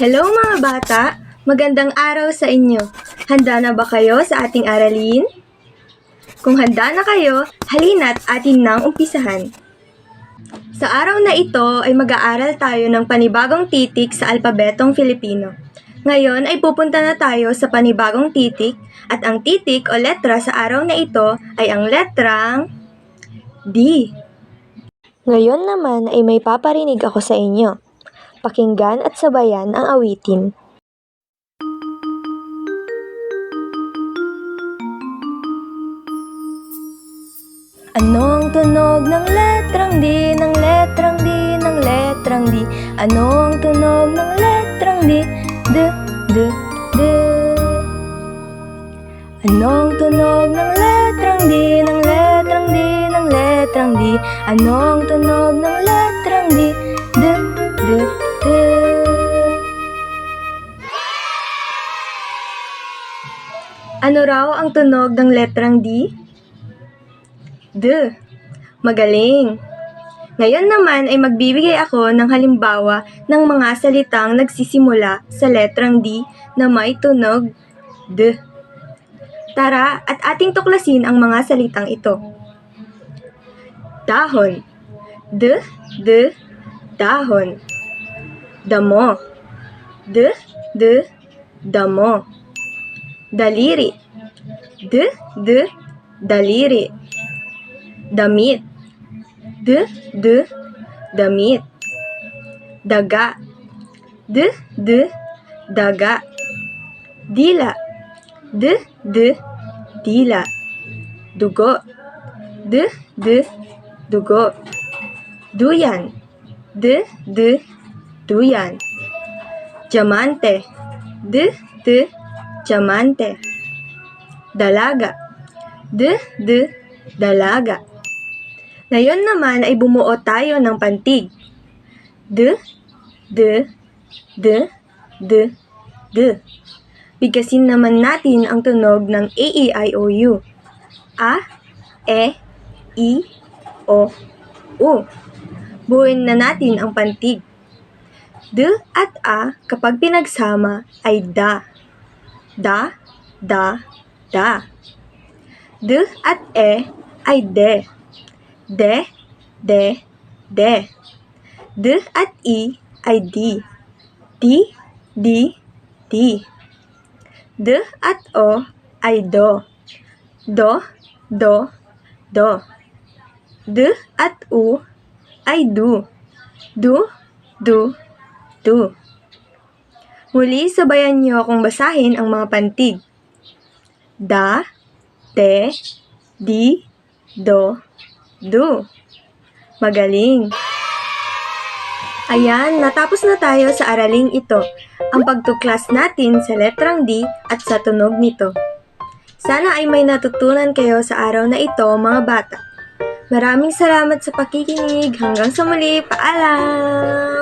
Hello mga bata! Magandang araw sa inyo. Handa na ba kayo sa ating aralin? Kung handa na kayo, halina't atin nang umpisahan. Sa araw na ito ay mag-aaral tayo ng panibagong titik sa alpabetong Filipino. Ngayon ay pupunta na tayo sa panibagong titik at ang titik o letra sa araw na ito ay ang letrang D. Ngayon naman ay may paparinig ako sa inyo. Pakinggan at sabayan ang awitin. Anong tunog ng letrang D, ng letrang D, ng letrang D? Anong tunog ng letrang D? D, D, D. Anong tunog ng letrang D, ng letrang D, ng letrang D? Anong tunog ng letrang D? D, D, D. Ano raw ang tunog ng letrang D? D. Magaling! Ngayon naman ay magbibigay ako ng halimbawa ng mga salitang nagsisimula sa letrang D na may tunog D. Tara at ating tuklasin ang mga salitang ito. Dahon. D, D, dahon. Damo. D, D, damo. Daliri. D, D, daliri. Damit. D, D, damit. Daga. D, D, daga. Dila. D, D, dila. Dugo. D, D, dugo. Duyan. D, D, duyan. Diamante. D, D, diamante. Dalaga. D, D, dalaga. Ngayon naman ay bumuo tayo ng pantig. D, D, D, D, D. Bigkasin naman natin ang tunog ng A, E, I, O, U. A, E, I, O, U. Buuin na natin ang pantig. D at A kapag pinagsama ay da. Da, da, da. D at E ay de. De, de, de. D at I ay di. Di, di, di. D at O ay do. Do, do, do. D at U ay du. Du, du, du. Muli, sabayan niyo akong basahin ang mga pantig. Da, de, di, do, du. Magaling! Ayan, natapos na tayo sa araling ito, ang pagtuklas natin sa letrang D at sa tunog nito. Sana ay may natutunan kayo sa araw na ito, mga bata. Maraming salamat sa pakikinig. Hanggang sa muli, paalam!